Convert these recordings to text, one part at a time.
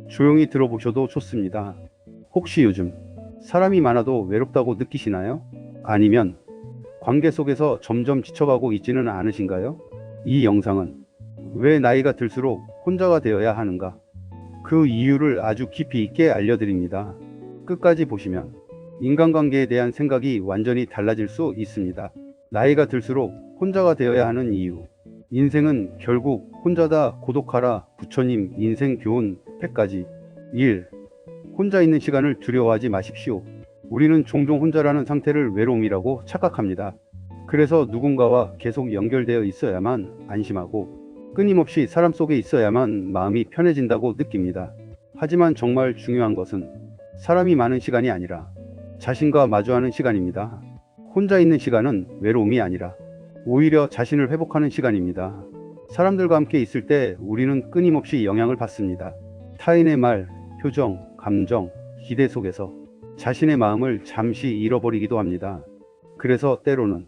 조용히 들어보셔도 좋습니다. 혹시 요즘 사람이 많아도 외롭다고 느끼시나요? 아니면 관계 속에서 점점 지쳐가고 있지는 않으신가요? 이 영상은 왜 나이가 들수록 혼자가 되어야 하는가? 그 이유를 아주 깊이 있게 알려드립니다. 끝까지 보시면 인간관계에 대한 생각이 완전히 달라질 수 있습니다. 나이가 들수록 혼자가 되어야 하는 이유. 인생은 결국 혼자다 고독하라 부처님 인생 교훈 100가지. 1. 혼자 있는 시간을 두려워하지 마십시오. 우리는 종종 혼자라는 상태를 외로움이라고 착각합니다. 그래서 누군가와 계속 연결되어 있어야만 안심하고 끊임없이 사람 속에 있어야만 마음이 편해진다고 느낍니다. 하지만 정말 중요한 것은 사람이 많은 시간이 아니라 자신과 마주하는 시간입니다. 혼자 있는 시간은 외로움이 아니라 오히려 자신을 회복하는 시간입니다. 사람들과 함께 있을 때 우리는 끊임없이 영향을 받습니다. 타인의 말, 표정, 감정, 기대 속에서 자신의 마음을 잠시 잃어버리기도 합니다. 그래서 때로는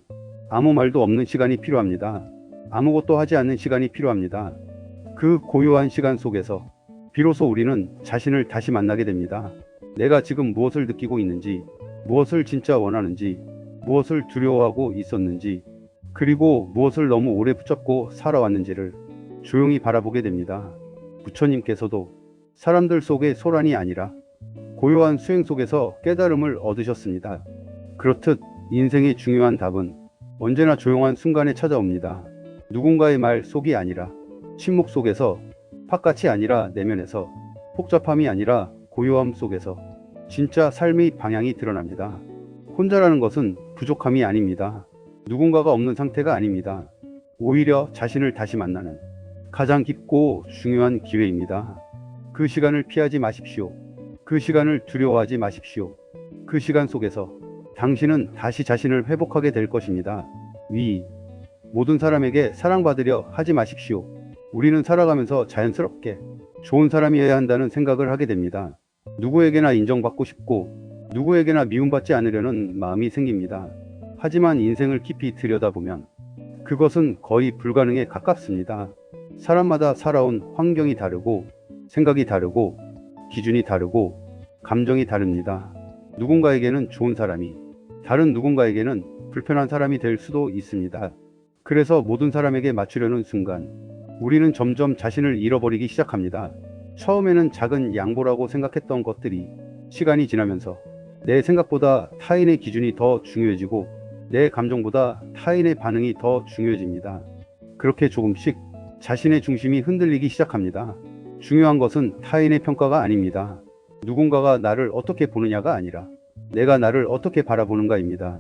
아무 말도 없는 시간이 필요합니다. 아무것도 하지 않는 시간이 필요합니다. 그 고요한 시간 속에서 비로소 우리는 자신을 다시 만나게 됩니다. 내가 지금 무엇을 느끼고 있는지, 무엇을 진짜 원하는지, 무엇을 두려워하고 있었는지, 그리고 무엇을 너무 오래 붙잡고 살아왔는지를 조용히 바라보게 됩니다. 부처님께서도 사람들 속의 소란이 아니라 고요한 수행 속에서 깨달음을 얻으셨습니다. 그렇듯 인생의 중요한 답은 언제나 조용한 순간에 찾아옵니다. 누군가의 말 속이 아니라 침묵 속에서, 팝같이 아니라 내면에서, 복잡함이 아니라 고요함 속에서 진짜 삶의 방향이 드러납니다. 혼자라는 것은 부족함이 아닙니다. 누군가가 없는 상태가 아닙니다. 오히려 자신을 다시 만나는 가장 깊고 중요한 기회입니다. 그 시간을 피하지 마십시오. 그 시간을 두려워하지 마십시오. 그 시간 속에서 당신은 다시 자신을 회복하게 될 것입니다. 모든 사람에게 사랑받으려 하지 마십시오. 우리는 살아가면서 자연스럽게 좋은 사람이어야 한다는 생각을 하게 됩니다. 누구에게나 인정받고 싶고 누구에게나 미움받지 않으려는 마음이 생깁니다. 하지만 인생을 깊이 들여다보면 그것은 거의 불가능에 가깝습니다. 사람마다 살아온 환경이 다르고 생각이 다르고 기준이 다르고 감정이 다릅니다. 누군가에게는 좋은 사람이 다른 누군가에게는 불편한 사람이 될 수도 있습니다. 그래서 모든 사람에게 맞추려는 순간 우리는 점점 자신을 잃어버리기 시작합니다. 처음에는 작은 양보라고 생각했던 것들이 시간이 지나면서 내 생각보다 타인의 기준이 더 중요해지고 내 감정보다 타인의 반응이 더 중요해집니다. 그렇게 조금씩 자신의 중심이 흔들리기 시작합니다. 중요한 것은 타인의 평가가 아닙니다. 누군가가 나를 어떻게 보느냐가 아니라 내가 나를 어떻게 바라보는가입니다.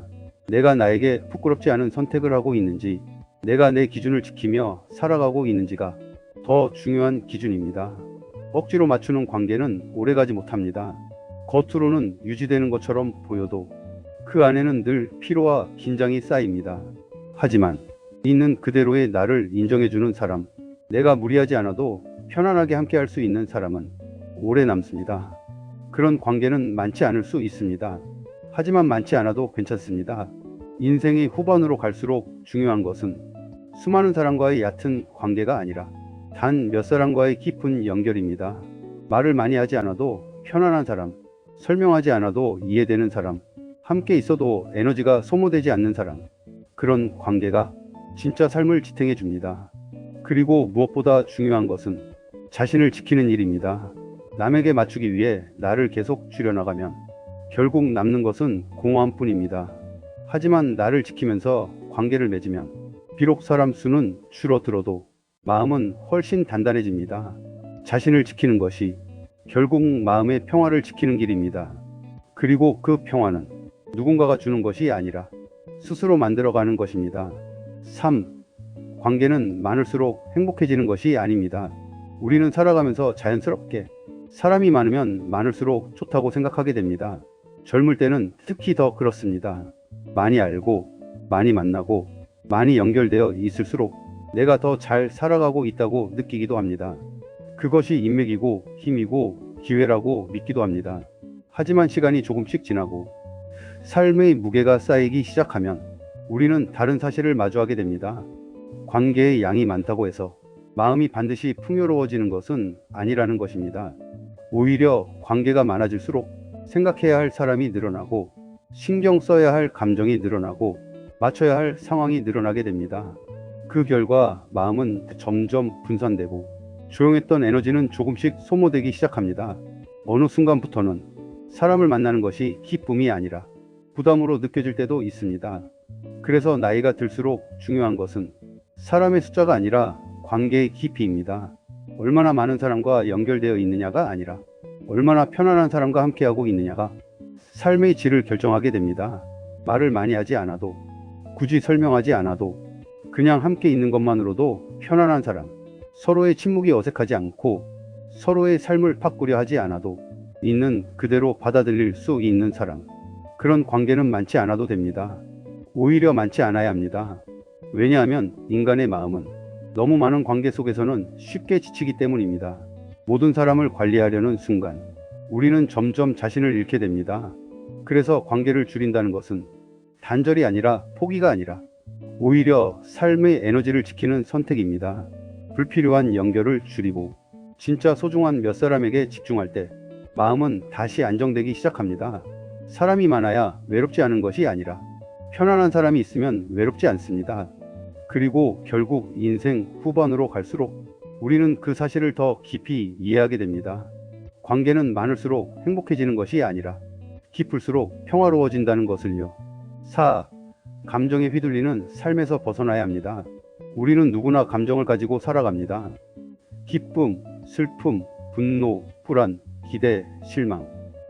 내가 나에게 부끄럽지 않은 선택을 하고 있는지, 내가 내 기준을 지키며 살아가고 있는지가 더 중요한 기준입니다. 억지로 맞추는 관계는 오래가지 못합니다. 겉으로는 유지되는 것처럼 보여도 그 안에는 늘 피로와 긴장이 쌓입니다. 하지만 있는 그대로의 나를 인정해주는 사람, 내가 무리하지 않아도 편안하게 함께 할 수 있는 사람은 오래 남습니다. 그런 관계는 많지 않을 수 있습니다. 하지만 많지 않아도 괜찮습니다. 인생이 후반으로 갈수록 중요한 것은 수많은 사람과의 얕은 관계가 아니라 단 몇 사람과의 깊은 연결입니다. 말을 많이 하지 않아도 편안한 사람, 설명하지 않아도 이해되는 사람, 함께 있어도 에너지가 소모되지 않는 사람, 그런 관계가 진짜 삶을 지탱해 줍니다. 그리고 무엇보다 중요한 것은 자신을 지키는 일입니다. 남에게 맞추기 위해 나를 계속 줄여나가면 결국 남는 것은 공허함뿐입니다. 하지만 나를 지키면서 관계를 맺으면 비록 사람 수는 줄어들어도 마음은 훨씬 단단해집니다. 자신을 지키는 것이 결국 마음의 평화를 지키는 길입니다. 그리고 그 평화는 누군가가 주는 것이 아니라 스스로 만들어가는 것입니다. 3. 관계는 많을수록 행복해지는 것이 아닙니다. 우리는 살아가면서 자연스럽게 사람이 많으면 많을수록 좋다고 생각하게 됩니다. 젊을 때는 특히 더 그렇습니다. 많이 알고, 많이 만나고, 많이 연결되어 있을수록 내가 더 잘 살아가고 있다고 느끼기도 합니다. 그것이 인맥이고 힘이고 기회라고 믿기도 합니다. 하지만 시간이 조금씩 지나고 삶의 무게가 쌓이기 시작하면 우리는 다른 사실을 마주하게 됩니다. 관계의 양이 많다고 해서 마음이 반드시 풍요로워지는 것은 아니라는 것입니다. 오히려 관계가 많아질수록 생각해야 할 사람이 늘어나고 신경 써야 할 감정이 늘어나고 맞춰야 할 상황이 늘어나게 됩니다. 그 결과 마음은 점점 분산되고 조용했던 에너지는 조금씩 소모되기 시작합니다. 어느 순간부터는 사람을 만나는 것이 기쁨이 아니라 부담으로 느껴질 때도 있습니다. 그래서 나이가 들수록 중요한 것은 사람의 숫자가 아니라 관계의 깊이입니다. 얼마나 많은 사람과 연결되어 있느냐가 아니라 얼마나 편안한 사람과 함께하고 있느냐가 삶의 질을 결정하게 됩니다. 말을 많이 하지 않아도, 굳이 설명하지 않아도, 그냥 함께 있는 것만으로도 편안한 사람, 서로의 침묵이 어색하지 않고 서로의 삶을 바꾸려 하지 않아도 있는 그대로 받아들일 수 있는 사람, 그런 관계는 많지 않아도 됩니다. 오히려 많지 않아야 합니다. 왜냐하면 인간의 마음은 너무 많은 관계 속에서는 쉽게 지치기 때문입니다. 모든 사람을 관리하려는 순간 우리는 점점 자신을 잃게 됩니다. 그래서 관계를 줄인다는 것은 단절이 아니라 포기가 아니라 오히려 삶의 에너지를 지키는 선택입니다. 불필요한 연결을 줄이고 진짜 소중한 몇 사람에게 집중할 때 마음은 다시 안정되기 시작합니다. 사람이 많아야 외롭지 않은 것이 아니라 편안한 사람이 있으면 외롭지 않습니다. 그리고 결국 인생 후반으로 갈수록 우리는 그 사실을 더 깊이 이해하게 됩니다. 관계는 많을수록 행복해지는 것이 아니라 깊을수록 평화로워진다는 것을요. 4. 감정에 휘둘리는 삶에서 벗어나야 합니다. 우리는 누구나 감정을 가지고 살아갑니다. 기쁨, 슬픔, 분노, 불안, 기대, 실망.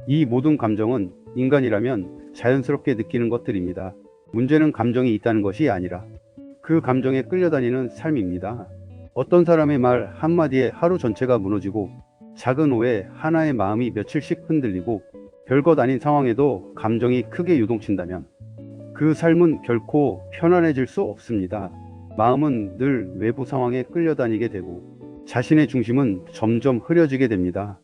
이 모든 감정은 인간이라면 자연스럽게 느끼는 것들입니다. 문제는 감정이 있다는 것이 아니라 그 감정에 끌려다니는 삶입니다. 어떤 사람의 말 한마디에 하루 전체가 무너지고 작은 오해 하나의 마음이 며칠씩 흔들리고 별것 아닌 상황에도 감정이 크게 유동친다면 그 삶은 결코 편안해질 수 없습니다. 마음은 늘 외부 상황에 끌려다니게 되고 자신의 중심은 점점 흐려지게 됩니다.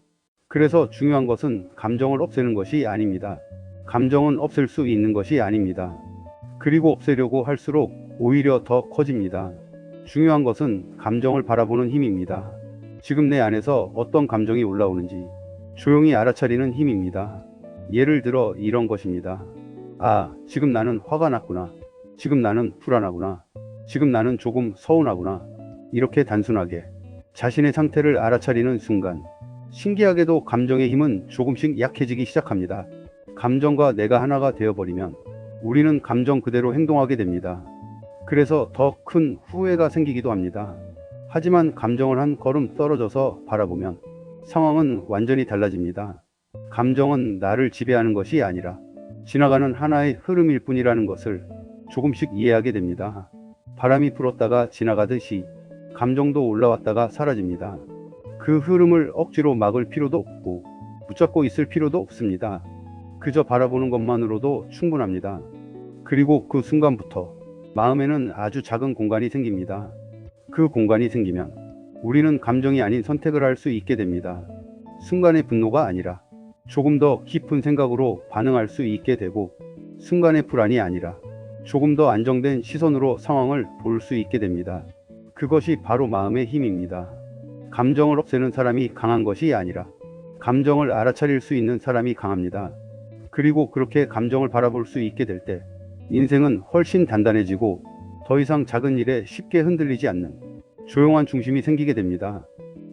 그래서 중요한 것은 감정을 없애는 것이 아닙니다. 감정은 없앨 수 있는 것이 아닙니다. 그리고 없애려고 할수록 오히려 더 커집니다. 중요한 것은 감정을 바라보는 힘입니다. 지금 내 안에서 어떤 감정이 올라오는지 조용히 알아차리는 힘입니다. 예를 들어 이런 것입니다. 아, 지금 나는 화가 났구나. 지금 나는 불안하구나. 지금 나는 조금 서운하구나. 이렇게 단순하게 자신의 상태를 알아차리는 순간 신기하게도 감정의 힘은 조금씩 약해지기 시작합니다. 감정과 내가 하나가 되어버리면 우리는 감정 그대로 행동하게 됩니다. 그래서 더 큰 후회가 생기기도 합니다. 하지만 감정을 한 걸음 떨어져서 바라보면 상황은 완전히 달라집니다. 감정은 나를 지배하는 것이 아니라 지나가는 하나의 흐름일 뿐이라는 것을 조금씩 이해하게 됩니다. 바람이 불었다가 지나가듯이 감정도 올라왔다가 사라집니다. 그 흐름을 억지로 막을 필요도 없고 붙잡고 있을 필요도 없습니다. 그저 바라보는 것만으로도 충분합니다. 그리고 그 순간부터 마음에는 아주 작은 공간이 생깁니다. 그 공간이 생기면 우리는 감정이 아닌 선택을 할 수 있게 됩니다. 순간의 분노가 아니라 조금 더 깊은 생각으로 반응할 수 있게 되고 순간의 불안이 아니라 조금 더 안정된 시선으로 상황을 볼 수 있게 됩니다. 그것이 바로 마음의 힘입니다. 감정을 없애는 사람이 강한 것이 아니라 감정을 알아차릴 수 있는 사람이 강합니다. 그리고 그렇게 감정을 바라볼 수 있게 될 때 인생은 훨씬 단단해지고 더 이상 작은 일에 쉽게 흔들리지 않는 조용한 중심이 생기게 됩니다.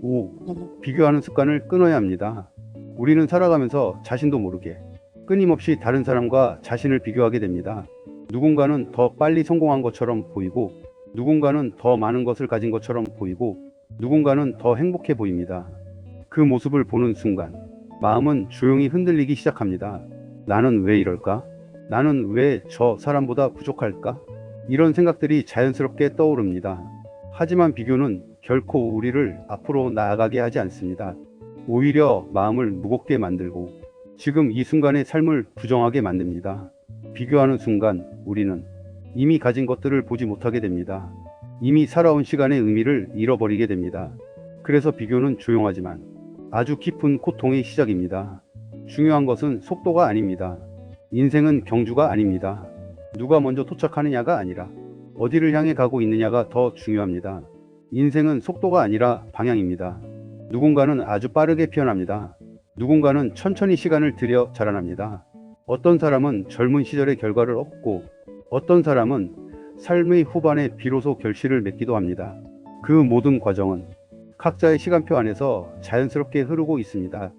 5. 비교하는 습관을 끊어야 합니다. 우리는 살아가면서 자신도 모르게 끊임없이 다른 사람과 자신을 비교하게 됩니다. 누군가는 더 빨리 성공한 것처럼 보이고 누군가는 더 많은 것을 가진 것처럼 보이고 누군가는 더 행복해 보입니다. 그 모습을 보는 순간 마음은 조용히 흔들리기 시작합니다. 나는 왜 이럴까? 나는 왜 저 사람보다 부족할까? 이런 생각들이 자연스럽게 떠오릅니다. 하지만 비교는 결코 우리를 앞으로 나아가게 하지 않습니다. 오히려 마음을 무겁게 만들고 지금 이 순간의 삶을 부정하게 만듭니다. 비교하는 순간 우리는 이미 가진 것들을 보지 못하게 됩니다. 이미 살아온 시간의 의미를 잃어버리게 됩니다. 그래서 비교는 조용하지만 아주 깊은 고통의 시작입니다. 중요한 것은 속도가 아닙니다. 인생은 경주가 아닙니다. 누가 먼저 도착하느냐가 아니라 어디를 향해 가고 있느냐가 더 중요합니다. 인생은 속도가 아니라 방향입니다. 누군가는 아주 빠르게 피어납니다. 누군가는 천천히 시간을 들여 자라납니다. 어떤 사람은 젊은 시절의 결과를 얻고 어떤 사람은 삶의 후반에 비로소 결실을 맺기도 합니다. 그 모든 과정은 각자의 시간표 안에서 자연스럽게 흐르고 있습니다.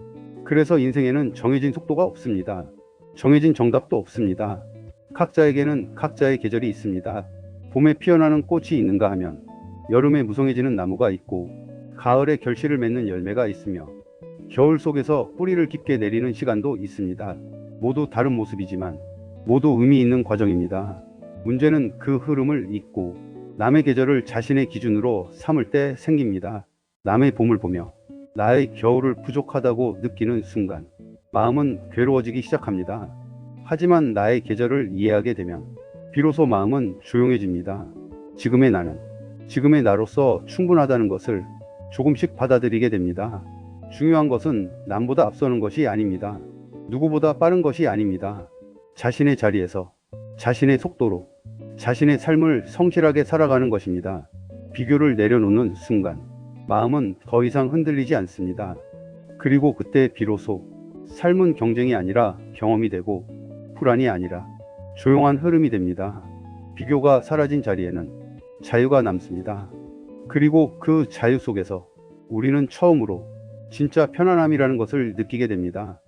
그래서 인생에는 정해진 속도가 없습니다. 정해진 정답도 없습니다. 각자에게는 각자의 계절이 있습니다. 봄에 피어나는 꽃이 있는가 하면 여름에 무성해지는 나무가 있고 가을에 결실을 맺는 열매가 있으며 겨울 속에서 뿌리를 깊게 내리는 시간도 있습니다. 모두 다른 모습이지만 모두 의미 있는 과정입니다. 문제는 그 흐름을 잊고 남의 계절을 자신의 기준으로 삼을 때 생깁니다. 남의 봄을 보며 나의 겨울을 부족하다고 느끼는 순간 마음은 괴로워지기 시작합니다. 하지만 나의 계절을 이해하게 되면 비로소 마음은 조용해집니다. 지금의 나는 지금의 나로서 충분하다는 것을 조금씩 받아들이게 됩니다. 중요한 것은 남보다 앞서는 것이 아닙니다. 누구보다 빠른 것이 아닙니다. 자신의 자리에서 자신의 속도로 자신의 삶을 성실하게 살아가는 것입니다. 비교를 내려놓는 순간 마음은 더 이상 흔들리지 않습니다. 그리고 그때 비로소 삶은 경쟁이 아니라 경험이 되고 불안이 아니라 조용한 흐름이 됩니다. 비교가 사라진 자리에는 자유가 남습니다. 그리고 그 자유 속에서 우리는 처음으로 진짜 편안함이라는 것을 느끼게 됩니다.